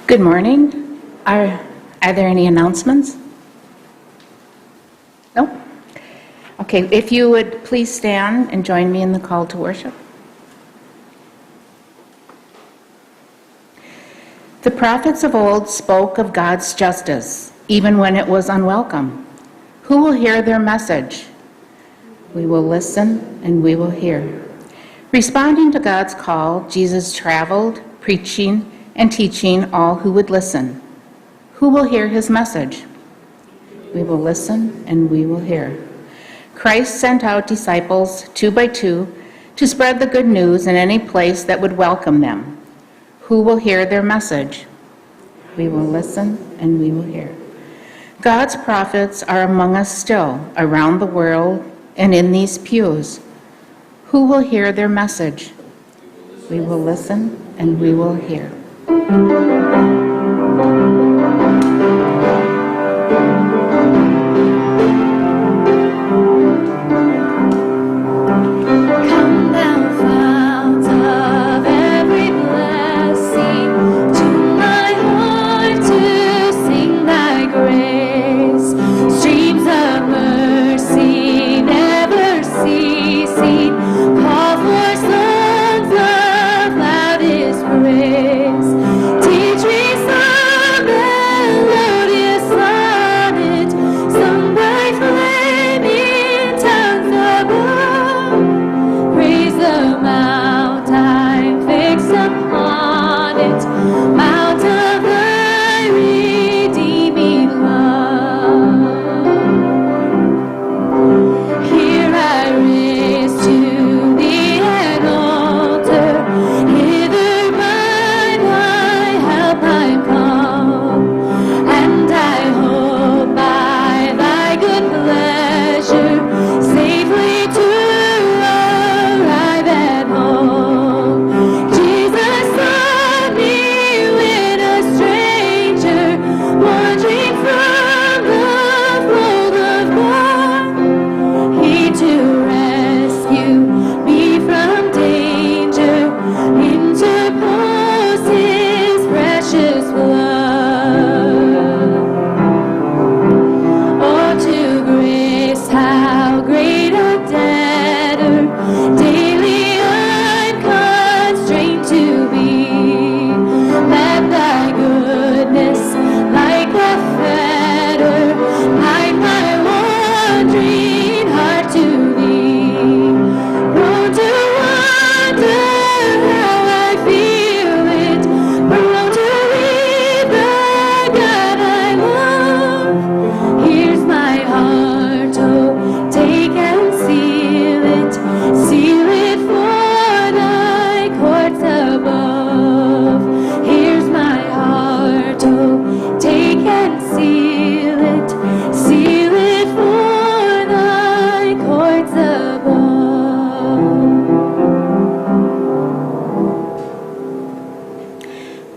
Good morning. Are there any announcements? No? Okay, if you would please stand and join me in the call to worship. The prophets of old spoke of God's justice, even when it was unwelcome. Who will hear their message? We will listen and we will hear. Responding to God's call, Jesus traveled, preaching and teaching all who would listen. Who will hear his message? We will listen and we will hear. Christ sent out disciples 2 by 2 to spread the good news in any place that would welcome them. Who will hear their message? We will listen and we will hear. God's prophets are among us still, around the world and in these pews. Who will hear their message? We will listen and we will hear.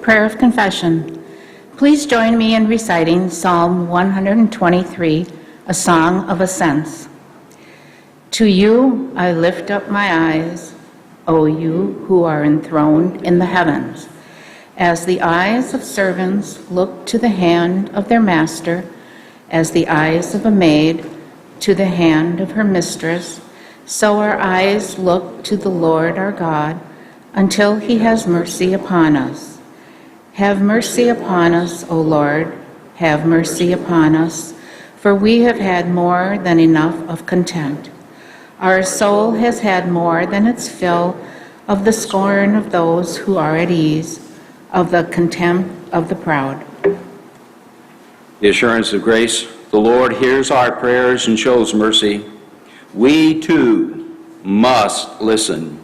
Prayer of Confession. Please join me in reciting Psalm 123, a song of ascents. To you I lift up my eyes, O you who are enthroned in the heavens. As the eyes of servants look to the hand of their master, as the eyes of a maid to the hand of her mistress, so our eyes look to the Lord our God until he has mercy upon us. Have mercy upon us, O Lord, have mercy upon us, for we have had more than enough of content. Our soul has had more than its fill of the scorn of those who are at ease, of the contempt of the proud. The assurance of grace, the Lord hears our prayers and shows mercy. We too must listen.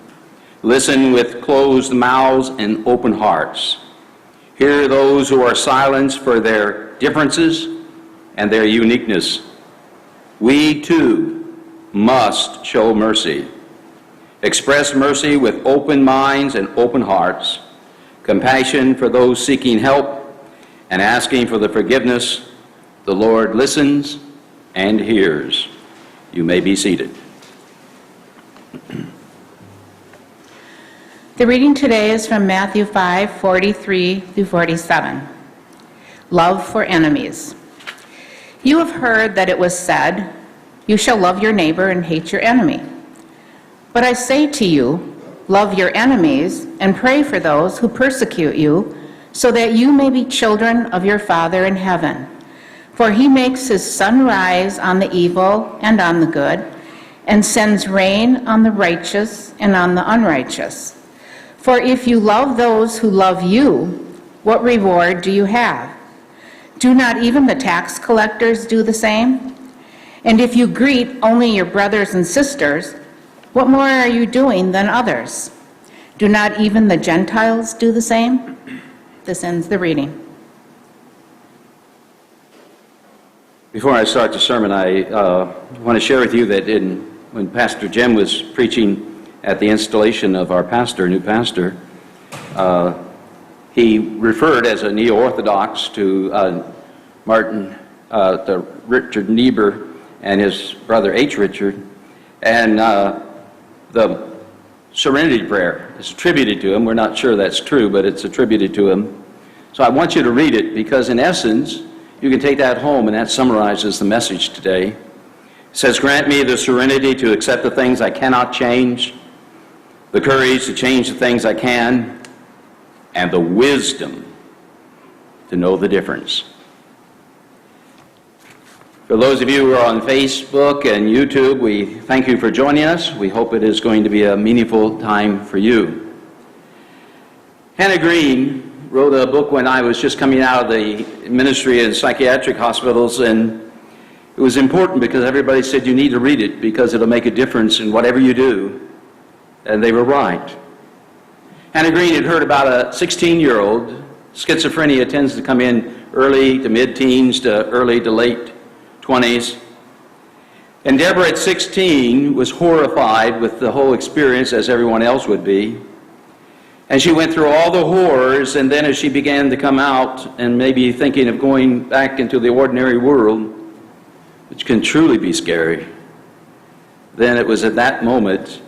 Listen with closed mouths and open hearts. Hear those who are silenced for their differences and their uniqueness. We too must show mercy. Express mercy with open minds and open hearts, compassion for those seeking help and asking for the forgiveness. The Lord listens and hears. You may be seated. The reading today is from Matthew 5:43 through 47. Love for enemies. You have heard that it was said, "You shall love your neighbor and hate your enemy." But I say to you, love your enemies and pray for those who persecute you, so that you may be children of your Father in heaven. For he makes his sun rise on the evil and on the good, and sends rain on the righteous and on the unrighteous. For if you love those who love you, what reward do you have? Do not even the tax collectors do the same? And if you greet only your brothers and sisters, what more are you doing than others? Do not even the Gentiles do the same? This ends the reading. Before I start the sermon, I want to share with you that when Pastor Jim was preaching at the installation of our pastor, new pastor, he referred as a neo-Orthodox to Richard Niebuhr and his brother H. Richard, and the Serenity Prayer is attributed to him. We're not sure that's true, but it's attributed to him. So I want you to read it, because in essence, you can take that home, and that summarizes the message today. It says, "Grant me the serenity to accept the things I cannot change, the courage to change the things I can, and the wisdom to know the difference." For those of you who are on Facebook and YouTube, we thank you for joining us. We hope it is going to be a meaningful time for you. Hannah Green wrote a book when I was just coming out of the ministry in psychiatric hospitals, and it was important because everybody said you need to read it because it'll make a difference in whatever you do, and they were right. Hannah Green had heard about a 16-year-old. Schizophrenia tends to come in early to mid-teens to early to late 20s. And Deborah at 16 was horrified with the whole experience, as everyone else would be. And she went through all the horrors, and then as she began to come out and maybe thinking of going back into the ordinary world, which can truly be scary, then it was at that moment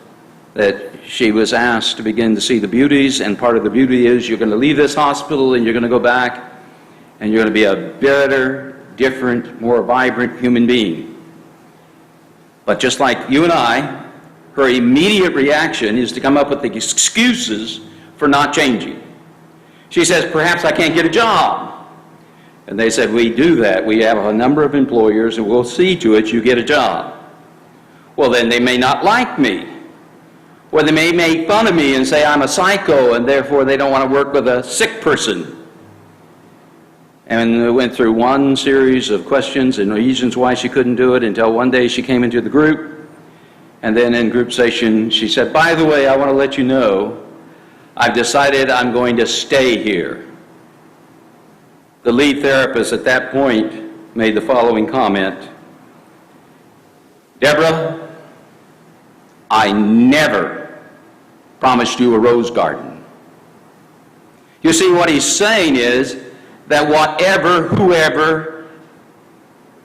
that she was asked to begin to see the beauties, and part of the beauty is you're going to leave this hospital and you're going to go back and you're going to be a better, different, more vibrant human being. But just like you and I, her immediate reaction is to come up with the excuses for not changing. She says, "Perhaps I can't get a job." And they said, "We do that. We have a number of employers and we'll see to it you get a job." Well, then they may not like me. Or they may make fun of me and say I'm a psycho and therefore they don't want to work with a sick person. And we went through one series of questions and reasons why she couldn't do it, until one day she came into the group, and then in group session she said, "By the way, I want to let you know I've decided I'm going to stay here." The lead therapist at that point made the following comment: "Deborah, I never promised you a rose garden." You see, what he's saying is that whoever,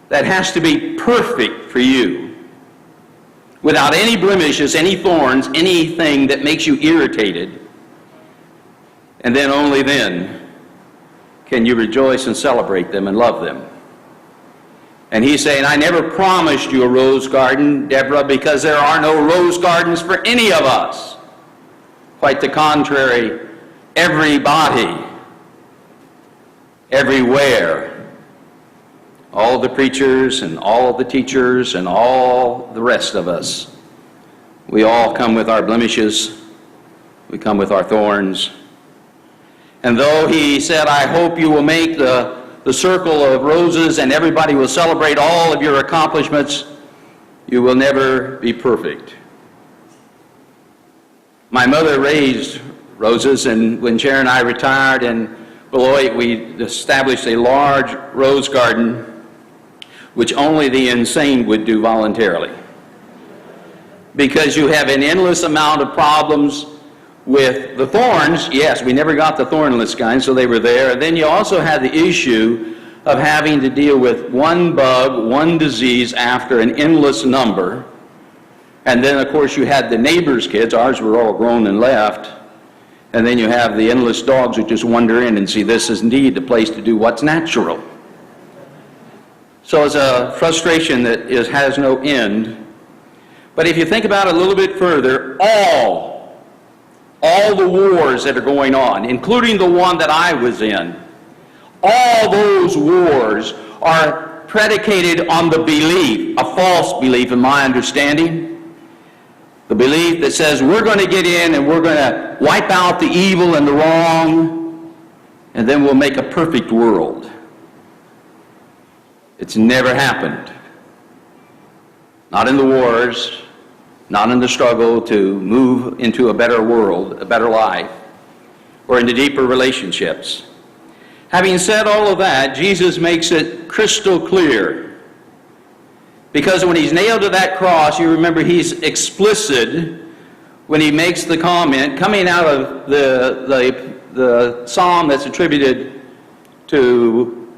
that has to be perfect for you, without any blemishes, any thorns, anything that makes you irritated, and then only then can you rejoice and celebrate them and love them. And he's saying, I never promised you a rose garden, Deborah, because there are no rose gardens for any of us. Quite the contrary, everybody, everywhere, all the preachers and all the teachers and all the rest of us, we all come with our blemishes, we come with our thorns. And though he said, I hope you will make the circle of roses and everybody will celebrate all of your accomplishments, you will never be perfect. My mother raised roses, and when Sharon and I retired in Beloit, we established a large rose garden, which only the insane would do voluntarily. Because you have an endless amount of problems with the thorns. Yes, we never got the thornless kind, so they were there. And then you also had the issue of having to deal with one bug, one disease after an endless number. And then, of course, you had the neighbors' kids. Ours were all grown and left. And then you have the endless dogs who just wander in and see this is indeed the place to do what's natural. So it's a frustration that has no end. But if you think about it a little bit further, all the wars that are going on, including the one that I was in, all those wars are predicated on the belief, a false belief in my understanding, the belief that says we're going to get in and we're going to wipe out the evil and the wrong, and then we'll make a perfect world. It's never happened. Not in the wars, not in the struggle to move into a better world, a better life, or into deeper relationships. Having said all of that, Jesus makes it crystal clear. Because when he's nailed to that cross, you remember he's explicit when he makes the comment coming out of the psalm that's attributed to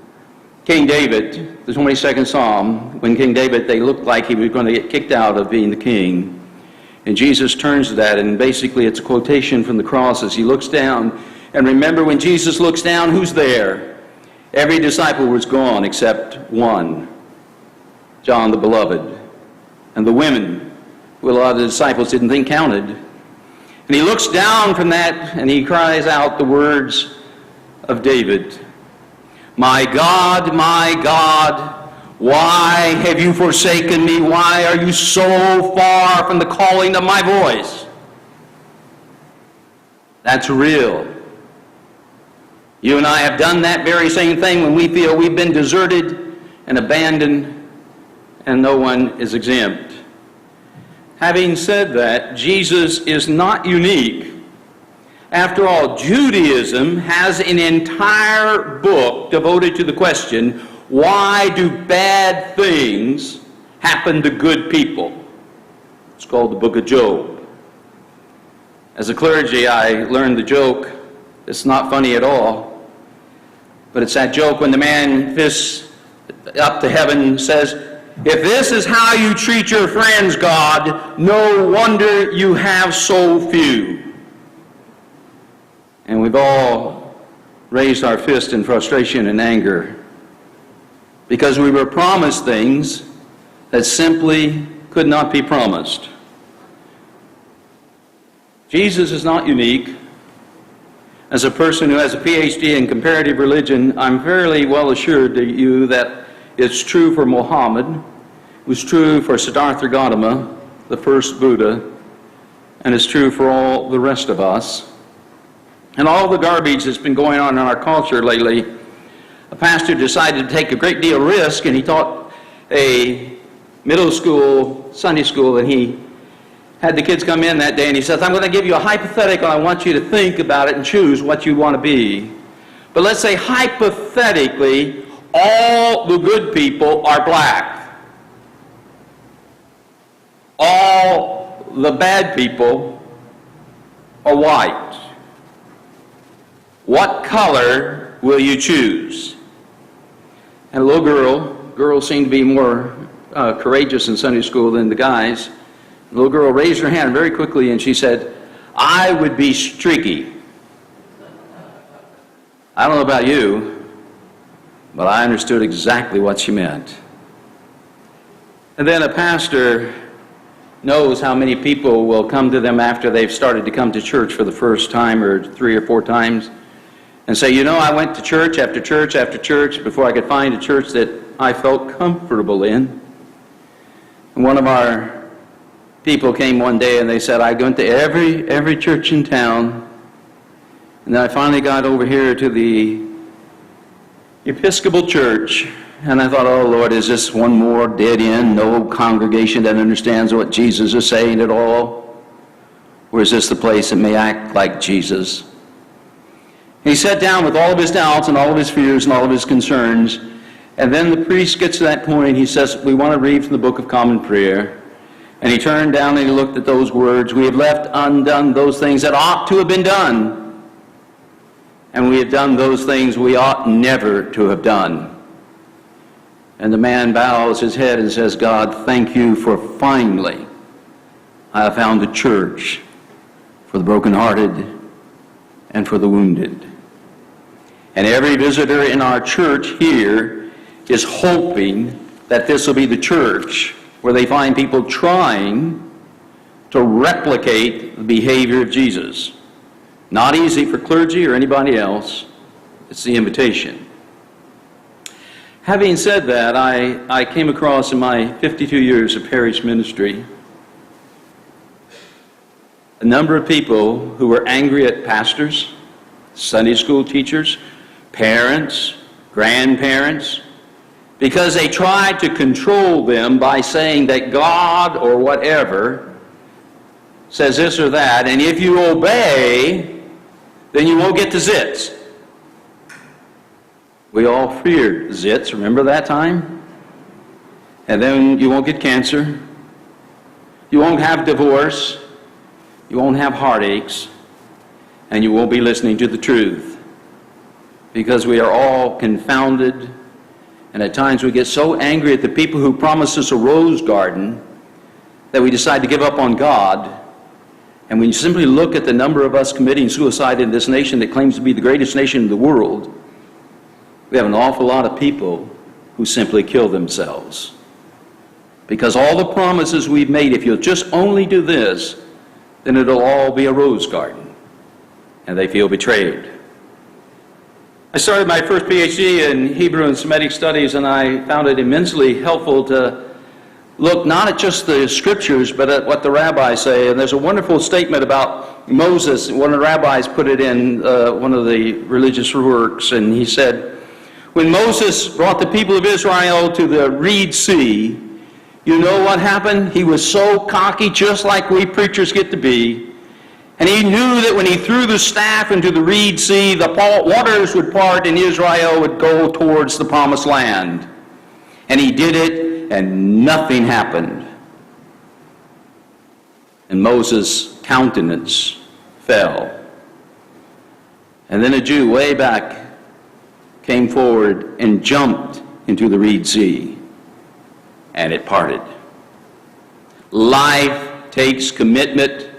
King David, the 22nd Psalm. When King David, they looked like he was going to get kicked out of being the king. And Jesus turns to that, and basically it's a quotation from the cross as he looks down. And remember, when Jesus looks down, who's there? Every disciple was gone except one, John the Beloved, and the women, who a lot of the disciples didn't think counted. And he looks down from that and he cries out the words of David, my God, why have you forsaken me? Why are you so far from the calling of my voice?" That's real. You and I have done that very same thing when we feel we've been deserted and abandoned, and no one is exempt. Having said that, Jesus is not unique. After all, Judaism has an entire book devoted to the question, why do bad things happen to good people? It's called the Book of Job. As a clergy, I learned the joke. It's not funny at all. But it's that joke when the man fists up to heaven says, "If this is how you treat your friends, God, no wonder you have so few." And we've all raised our fist in frustration and anger because we were promised things that simply could not be promised. Jesus is not unique. As a person who has a PhD in comparative religion, I'm fairly well assured to you that it's true for Muhammad, it was true for Siddhartha Gautama, the first Buddha, and it's true for all the rest of us. And all the garbage that's been going on in our culture lately, a pastor decided to take a great deal of risk, and he taught a middle school, Sunday school, and he had the kids come in that day, and he says, "I'm going to give you a hypothetical. I want you to think about it and choose what you want to be. But let's say hypothetically, all the good people are black. All the bad people are white. What color will you choose?" And a little girls seem to be more courageous in Sunday school than the guys. The little girl raised her hand very quickly and she said, "I would be streaky." I don't know about you, but I understood exactly what she meant. And then a pastor knows how many people will come to them after they've started to come to church for the first time or 3 or 4 times and say, "You know, I went to church after church after church before I could find a church that I felt comfortable in." And one of our people came one day and they said, "I went to every church in town, and then I finally got over here to the Episcopal Church, and I thought, oh Lord, is this one more dead end, no congregation that understands what Jesus is saying at all? Or is this the place that may act like Jesus?" He sat down with all of his doubts and all of his fears and all of his concerns, and then the priest gets to that point. He says, "We want to read from the Book of Common Prayer." And he turned down and he looked at those words, "We have left undone those things that ought to have been done, and we have done those things we ought never to have done." And the man bows his head and says, "God, thank you for finally I have found a church for the brokenhearted and for the wounded. And every visitor in our church here is hoping that this will be the church where they find people trying to replicate the behavior of Jesus. Not easy for clergy or anybody else. It's the invitation. Having said that, I came across in my 52 years of parish ministry a number of people who were angry at pastors, Sunday school teachers, parents, grandparents, because they tried to control them by saying that God or whatever says this or that, and if you obey, then you won't get the zits. We all feared zits, remember that time? And then you won't get cancer, you won't have divorce, you won't have heartaches, and you won't be listening to the truth. Because we are all confounded, and at times we get so angry at the people who promise us a rose garden that we decide to give up on God. And when you simply look at the number of us committing suicide in this nation that claims to be the greatest nation in the world, we have an awful lot of people who simply kill themselves. Because all the promises we've made, if you'll just only do this, then it'll all be a rose garden. And they feel betrayed. I started my first PhD in Hebrew and Semitic studies, and I found it immensely helpful to look not at just the scriptures, but at what the rabbis say. And there's a wonderful statement about Moses. One of the rabbis put it in one of the religious works, and he said, when Moses brought the people of Israel to the Reed Sea, you know what happened? He was so cocky, just like we preachers get to be. And he knew that when he threw the staff into the Reed Sea, the waters would part and Israel would go towards the promised land. And he did it, and nothing happened. And Moses' countenance fell. And then a Jew way back came forward and jumped into the Reed Sea, and it parted. Life takes commitment,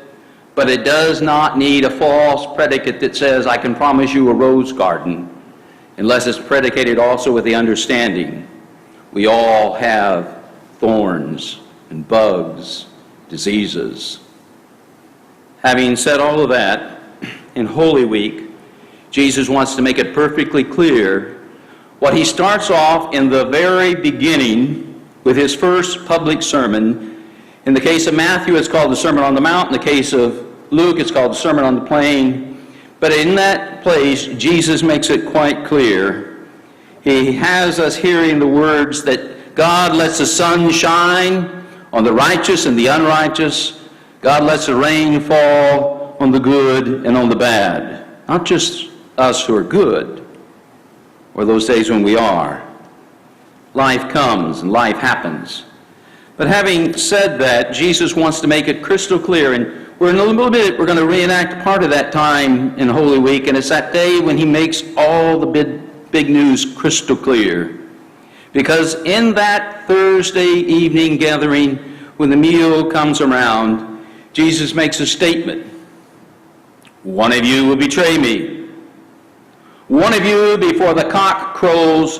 but it does not need a false predicate that says, I can promise you a rose garden, unless it's predicated also with the understanding we all have thorns and bugs, diseases. Having said all of that, in Holy Week, Jesus wants to make it perfectly clear what he starts off in the very beginning with his first public sermon. In the case of Matthew, it's called the Sermon on the Mount. In the case of Luke, it's called the Sermon on the Plain. But in that place, Jesus makes it quite clear. He has us hearing the words that God lets the sun shine on the righteous and the unrighteous. God lets the rain fall on the good and on the bad. Not just us who are good, or those days when we are. Life comes and life happens. But having said that, Jesus wants to make it crystal clear, and we're in a little bit, we're going to reenact part of that time in Holy Week, and it's that day when he makes all the big news crystal clear. Because in that Thursday evening gathering, when the meal comes around, Jesus makes a statement. One of you will betray me. One of you, before the cock crows,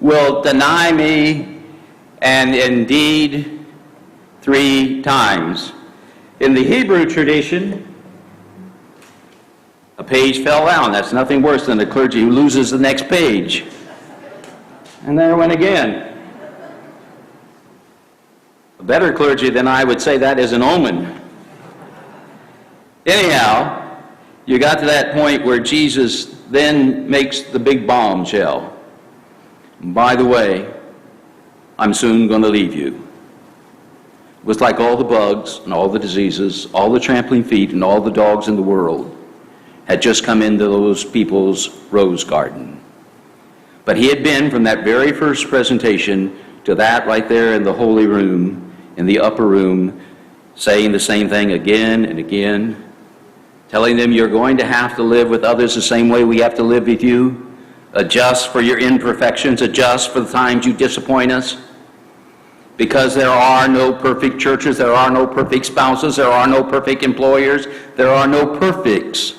will deny me, and indeed 3 times. In the Hebrew tradition, a page fell down. That's nothing worse than a clergy who loses the next page. And there it went again. A better clergy than I would say that is an omen. Anyhow, you got to that point where Jesus then makes the big bombshell. By the way, I'm soon going to leave you. It was like all the bugs and all the diseases, all the trampling feet and all the dogs in the world had just come into those people's rose garden. But he had been from that very first presentation to that right there in the holy room, in the upper room, saying the same thing again and again, telling them you're going to have to live with others the same way we have to live with you. Adjust for your imperfections, adjust for the times you disappoint us. Because there are no perfect churches, there are no perfect spouses, there are no perfect employers, there are no perfects.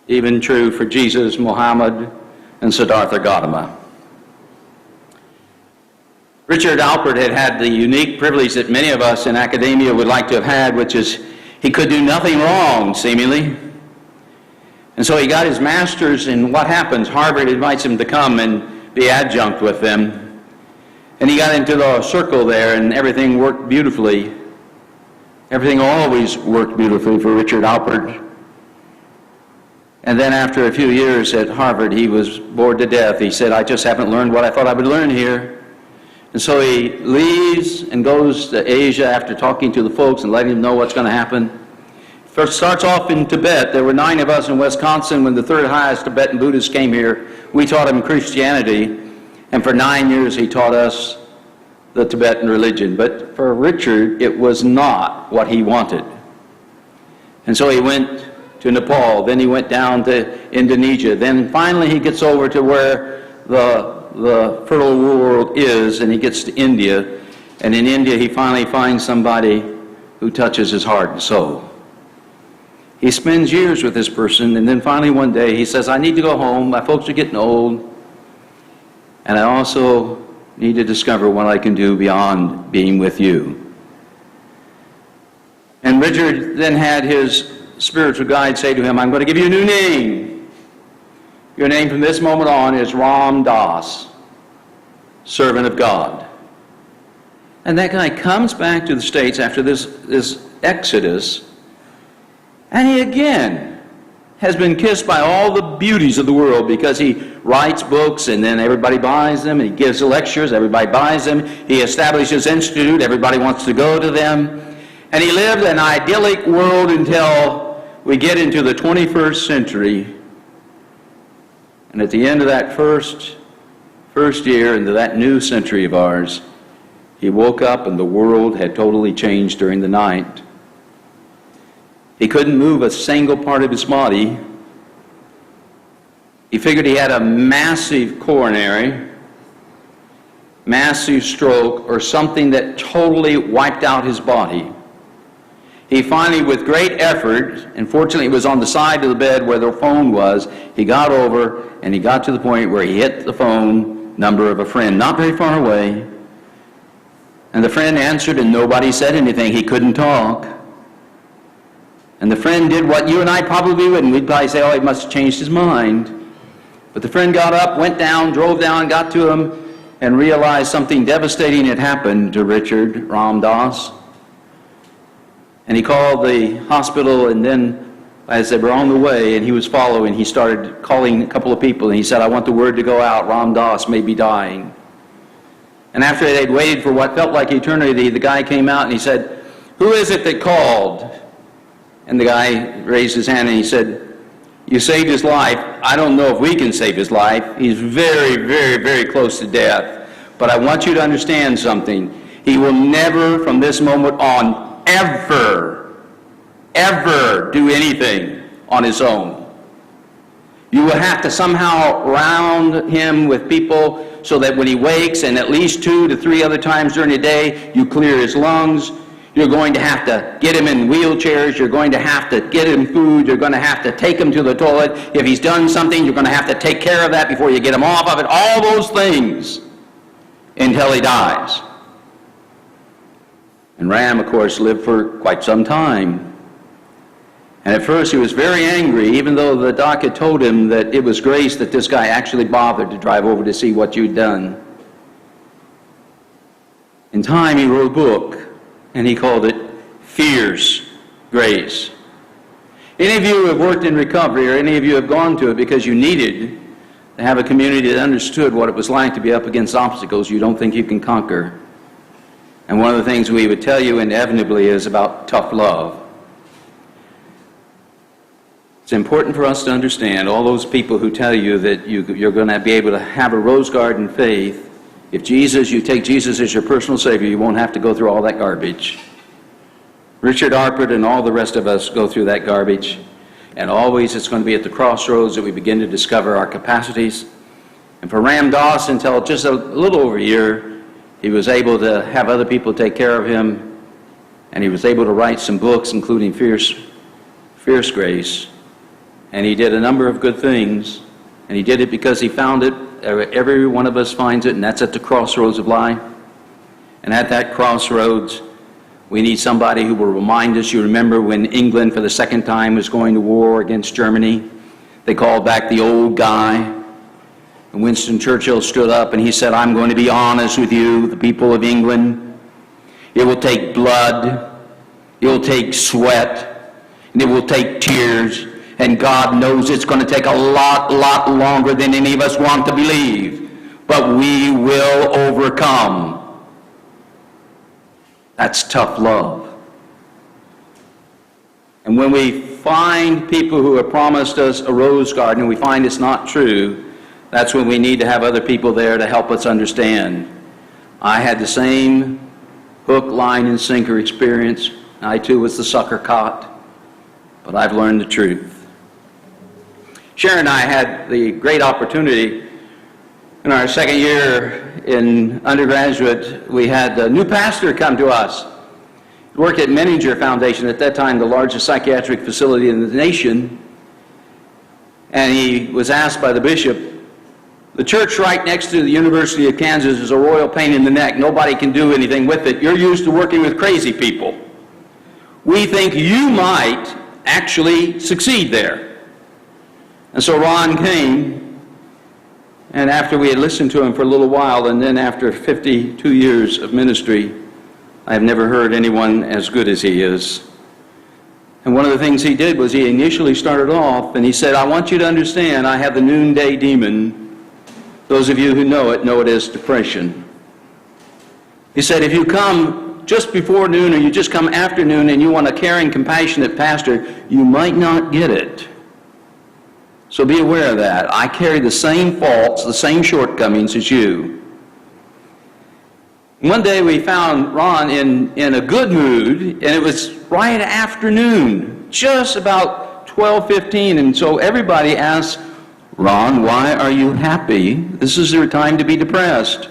even true for Jesus, Muhammad, and Siddhartha Gautama. Richard Alpert had the unique privilege that many of us in academia would like to have had, which is he could do nothing wrong, seemingly. And so he got his master's, and what happens? Harvard invites him to come and be adjunct with them. And he got into the circle there, and everything worked beautifully. Everything always worked beautifully for Richard Alpert. And then after a few years at Harvard, he was bored to death. He said, I just haven't learned what I thought I would learn here. And so he leaves and goes to Asia after talking to the folks and letting them know what's going to happen. First starts off in Tibet. There were 9 of us in Wisconsin when the third highest Tibetan Buddhist came here. We taught him Christianity, and for 9 years he taught us the Tibetan religion. But for Richard, it was not what he wanted. And so he went to Nepal, then he went down to Indonesia, then finally he gets over to where the fertile world is, and he gets to India, and in India he finally finds somebody who touches his heart and soul. He spends years with this person, and then finally one day he says, I need to go home, my folks are getting old, and I also need to discover what I can do beyond being with you. And Richard then had his spiritual guide say to him, I'm going to give you a new name. Your name from this moment on is Ram Das, servant of God. And that guy comes back to the States after this exodus, and he again has been kissed by all the beauties of the world because he writes books and then everybody buys them, and he gives lectures, everybody buys them. He establishes an institute, everybody wants to go to them. And he lived an idyllic world until we get into the 21st century. And at the end of that first year into that new century of ours, he woke up and the world had totally changed during the night. He couldn't move a single part of his body. He figured he had a massive coronary, massive stroke, or something that totally wiped out his body. He finally, with great effort, and fortunately it was on the side of the bed where the phone was, he got over and he got to the point where he hit the phone number of a friend, not very far away. And the friend answered and nobody said anything. He couldn't talk. And the friend did what you and I probably wouldn't. We'd probably say, oh, he must have changed his mind. But the friend got up, went down, drove down, got to him, and realized something devastating had happened to Richard Ram Das. And he called the hospital, and then as they were on the way and he was following, he started calling a couple of people, and he said, I want the word to go out, Ram Das may be dying. And after they'd waited for what felt like eternity, the guy came out and he said, who is it that called? And the guy raised his hand and he said, you saved his life. I don't know if we can save his life. He's very, very, very close to death. But I want you to understand something. He will never, from this moment on, ever do anything on his own. You will have to somehow round him with people so that when he wakes, and at least 2 to 3 other times during the day, you clear his lungs. You're going to have to get him in wheelchairs. You're going to have to get him food. You're going to have to take him to the toilet. If he's done something, you're going to have to take care of that before you get him off of it. All those things until he dies. And Ram, of course, lived for quite some time. And at first he was very angry, even though the doc had told him that it was grace that this guy actually bothered to drive over to see what you'd done. In time, he wrote a book, and he called it Fierce Grace. Any of you who have worked in recovery, or any of you have gone to it because you needed to have a community that understood what it was like to be up against obstacles you don't think you can conquer. And one of the things we would tell you inevitably is about tough love. It's important for us to understand all those people who tell you that you're going to be able to have a rose garden faith. If you take Jesus as your personal Savior, you won't have to go through all that garbage. Richard Alpert and all the rest of us go through that garbage. And always it's going to be at the crossroads that we begin to discover our capacities. And for Ram Dass, until just a little over a year, he was able to have other people take care of him. And he was able to write some books, including Fierce Grace. and he did a number of good things, and he did it because he found it. Every one of us finds it, and that's at the crossroads of life. And at that crossroads, we need somebody who will remind us. You remember when England for the second time was going to war against Germany? They called back the old guy. And Winston Churchill stood up and he said, I'm going to be honest with you, the people of England. It will take blood, it will take sweat, and it will take tears. And God knows it's going to take a lot longer than any of us want to believe. But we will overcome. That's tough love. And when we find people who have promised us a rose garden and we find it's not true, that's when we need to have other people there to help us understand. I had the same hook, line, and sinker experience. I too was the sucker caught, but I've learned the truth. Sharon and I had the great opportunity in our second year in undergraduate. We had a new pastor come to us. He worked at Menninger Foundation, at that time the largest psychiatric facility in the nation. And he was asked by the bishop, the church right next to the University of Kansas is a royal pain in the neck. Nobody can do anything with it. You're used to working with crazy people. We think you might actually succeed there. And so Ron came, and after we had listened to him for a little while, and then after 52 years of ministry, I have never heard anyone as good as he is. And one of the things he did was he initially started off, and he said, I want you to understand, I have the noonday demon. Those of you who know it as depression. He said, if you come just before noon or you just come after noon and you want a caring, compassionate pastor, you might not get it. So be aware of that. I carry the same faults, the same shortcomings as you. One day we found Ron in a good mood, and it was right afternoon, just about 12:15, and so everybody asked, Ron, why are you happy? This is your time to be depressed.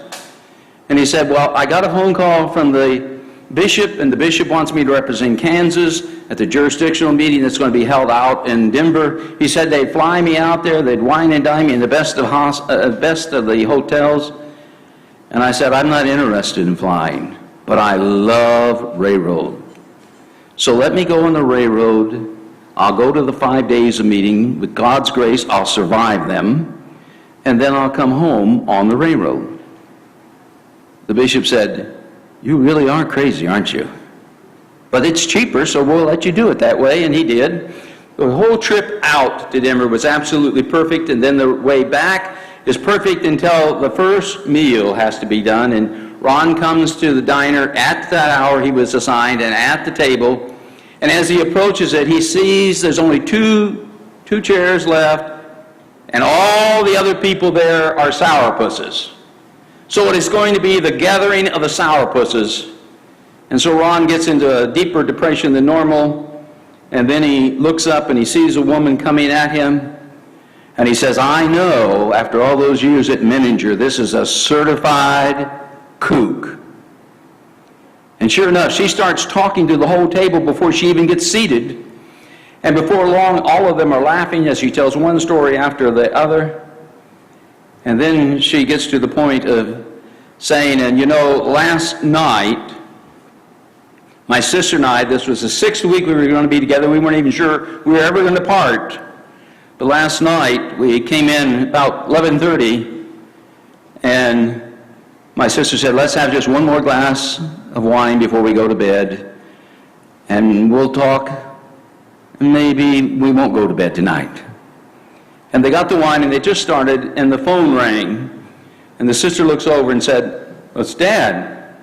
And he said, well, I got a phone call from the bishop, and the bishop wants me to represent Kansas at the jurisdictional meeting that's going to be held out in Denver. He said they'd fly me out there, they'd wine and dine me in the best of the hotels. And I said, I'm not interested in flying, but I love railroad. So let me go on the railroad. I'll go to the 5 days of meeting. With God's grace, I'll survive them, and then I'll come home on the railroad. The bishop said, you really are crazy, aren't you? But it's cheaper, so we'll let you do it that way, and he did. The whole trip out to Denver was absolutely perfect, and then the way back is perfect until the first meal has to be done, and Ron comes to the diner at that hour he was assigned and at the table, and as he approaches it, he sees there's only two chairs left, and all the other people there are sourpusses. So it is going to be the gathering of the sourpusses. And so Ron gets into a deeper depression than normal, and then he looks up and he sees a woman coming at him, and he says, I know, after all those years at Menninger, this is a certified kook. And sure enough, she starts talking to the whole table before she even gets seated. And before long, all of them are laughing as she tells one story after the other. And then she gets to the point of saying, and you know, last night, my sister and I, this was the 6th week we were going to be together. We weren't even sure we were ever going to part. But last night, we came in about 11:30, and my sister said, let's have just one more glass of wine before we go to bed, and we'll talk, and maybe we won't go to bed tonight. And they got the wine, and they just started, and the phone rang, and the sister looks over and said, well, it's Dad.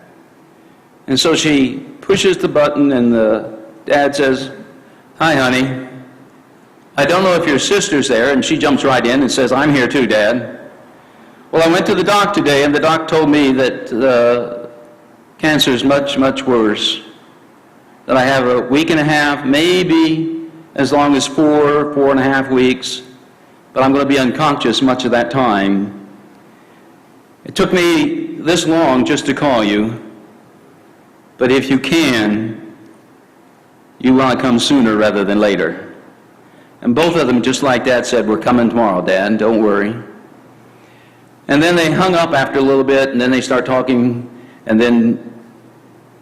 And so she pushes the button, and the dad says, hi, honey. I don't know if your sister's there, and she jumps right in and says, I'm here too, Dad. Well, I went to the doc today, and the doc told me that the cancer is much, much worse. That I have a week and a half, maybe as long as 4.5 weeks, but I'm going to be unconscious much of that time. It took me this long just to call you, but if you can, you want to come sooner rather than later. And both of them, just like Dad, said, "We're coming tomorrow, Dad, don't worry." And then they hung up after a little bit, and then they start talking, and then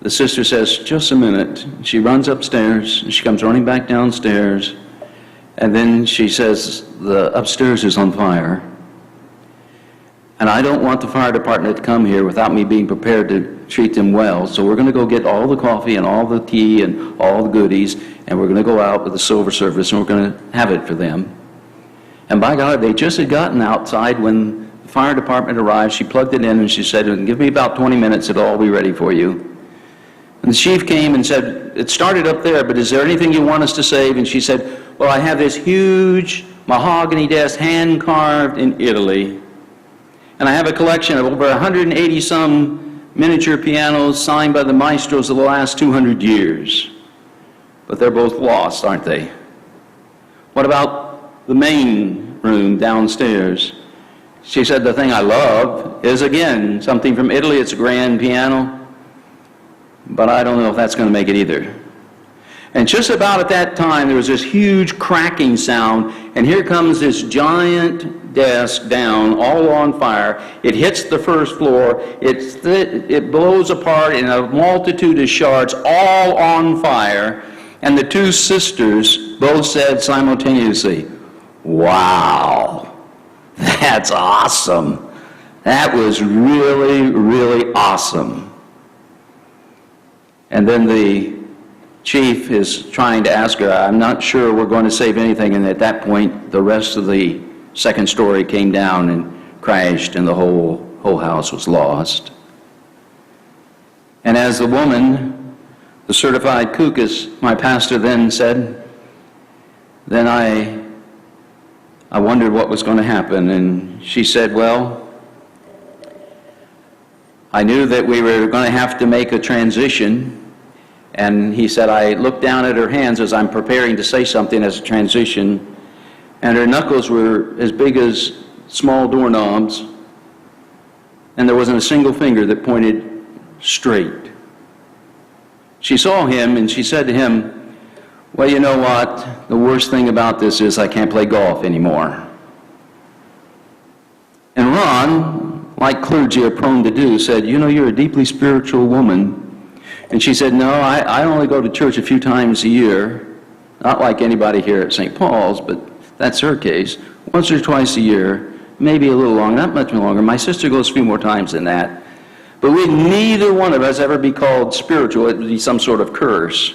the sister says, "Just a minute." She runs upstairs, and she comes running back downstairs, and then she says, "The upstairs is on fire. And I don't want the fire department to come here without me being prepared to treat them well. So we're going to go get all the coffee and all the tea and all the goodies, and we're going to go out with the silver service, and we're going to have it for them." And by God, they just had gotten outside when the fire department arrived. She plugged it in, and she said, "Give me about 20 minutes, it'll all be ready for you." And the chief came and said, "It started up there, but is there anything you want us to save?" And she said, "Well, I have this huge mahogany desk hand-carved in Italy. And I have a collection of over 180-some miniature pianos signed by the maestros of the last 200 years. But they're both lost, aren't they? What about the main room downstairs?" She said, "The thing I love is, again, something from Italy. It's a grand piano. But I don't know if that's going to make it either." And just about at that time, there was this huge cracking sound, and here comes this giant desk down, all on fire. It hits the first floor. It blows apart in a multitude of shards, all on fire. And the two sisters both said simultaneously, "Wow, that's awesome. That was really, really awesome." And then the chief is trying to ask her, "I'm not sure we're going to save anything." And at that point, the rest of the second story came down and crashed, and the whole house was lost. And as the woman, the certified kook, as my pastor then said, then I wondered what was going to happen. And she said, "Well, I knew that we were going to have to make a transition." And he said, "I looked down at her hands as I'm preparing to say something as a transition, and her knuckles were as big as small doorknobs, and there wasn't a single finger that pointed straight." She saw him, and she said to him, "Well, you know what? The worst thing about this is I can't play golf anymore." And Ron, like clergy are prone to do, said, "You know, you're a deeply spiritual woman." And she said, "No, I only go to church a few times a year, not like anybody here at St. Paul's, but that's her case. Once or twice a year, maybe a little longer, not much longer. My sister goes a few more times than that. But would neither one of us ever be called spiritual. It would be some sort of curse."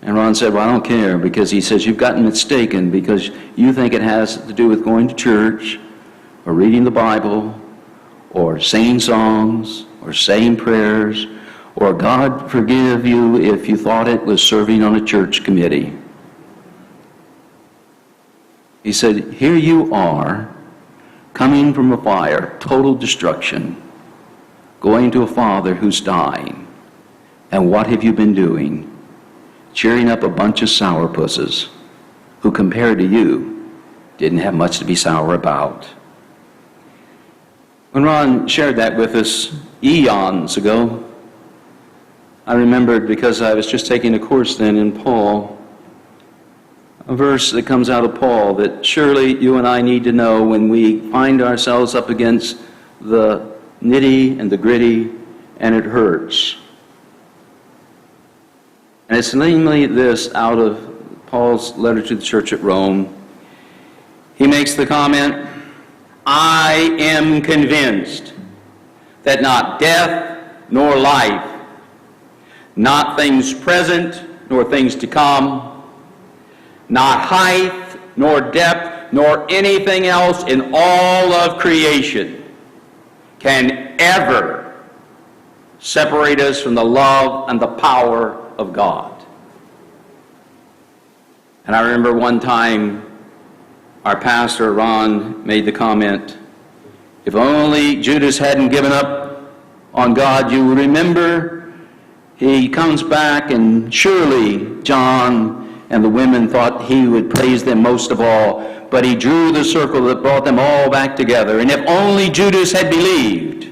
And Ron said, "Well, I don't care," because he says, "You've gotten mistaken because you think it has to do with going to church or reading the Bible or singing songs or saying prayers, or God forgive you if you thought it was serving on a church committee." He said, "Here you are, coming from a fire, total destruction, going to a father who's dying. And what have you been doing? Cheering up a bunch of sourpusses who, compared to you, didn't have much to be sour about." When Ron shared that with us eons ago, I remembered, because I was just taking a course then in Paul, a verse that comes out of Paul that surely you and I need to know when we find ourselves up against the nitty and the gritty and it hurts. And it's namely this, out of Paul's letter to the church at Rome. He makes the comment, "I am convinced that not death nor life, not things present nor things to come, not height nor depth nor anything else in all of creation can ever separate us from the love and the power of God." And I remember one time our pastor, Ron, made the comment, "If only Judas hadn't given up on God." You remember, he comes back, and surely John and the women thought he would praise them most of all, but he drew the circle that brought them all back together. And if only Judas had believed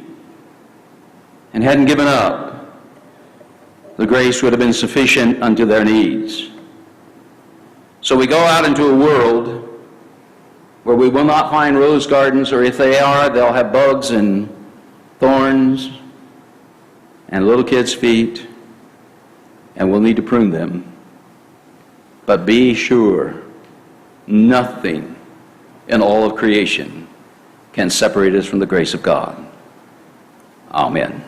and hadn't given up, the grace would have been sufficient unto their needs. So we go out into a world where we will not find rose gardens, or if they are, they'll have bugs and thorns and little kids' feet, and we'll need to prune them. But be sure, nothing in all of creation can separate us from the grace of God. Amen.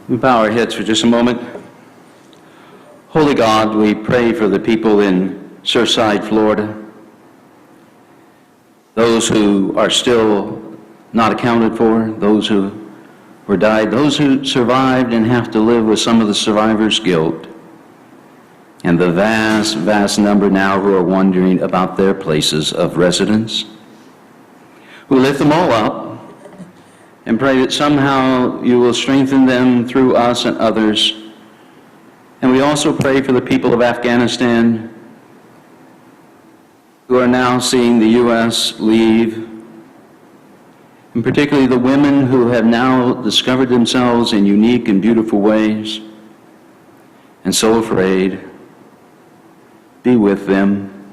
We bow our heads for just a moment. Holy God, we pray for the people in Surfside, Florida, those who are still not accounted for, those who were died, those who survived and have to live with some of the survivors' guilt, and the vast, vast number now who are wondering about their places of residence. We lift them all up and pray that somehow you will strengthen them through us and others. And we also pray for the people of Afghanistan who are now seeing the U.S. leave, and particularly the women who have now discovered themselves in unique and beautiful ways and so afraid. Be with them.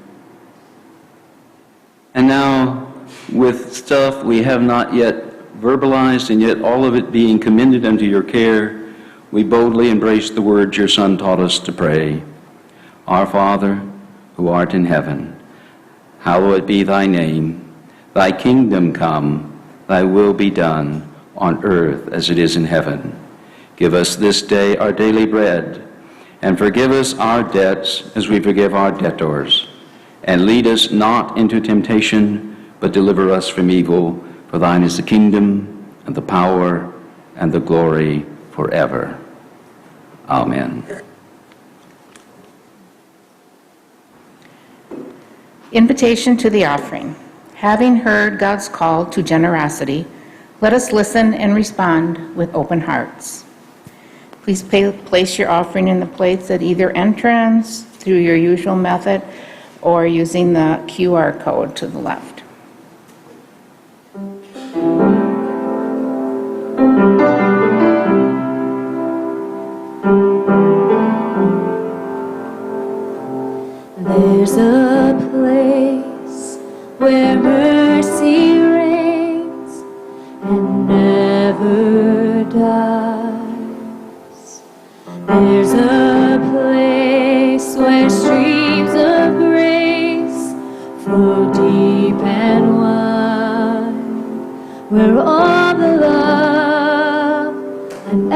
And now, with stuff we have not yet verbalized, and yet all of it being commended unto your care, we boldly embrace the words your Son taught us to pray. Our Father, who art in heaven, hallowed be thy name. Thy kingdom come, thy will be done, on earth as it is in heaven. Give us this day our daily bread, and forgive us our debts as we forgive our debtors. And lead us not into temptation, but deliver us from evil. For thine is the kingdom, and the power, and the glory forever. Amen. Invitation to the offering. Having heard God's call to generosity, let us listen and respond with open hearts. Please place your offering in the plates at either entrance through your usual method or using the QR code to the left. There's a place where mercy reigns and never dies. There's a place where streams of grace flow deep and wide, where all the love and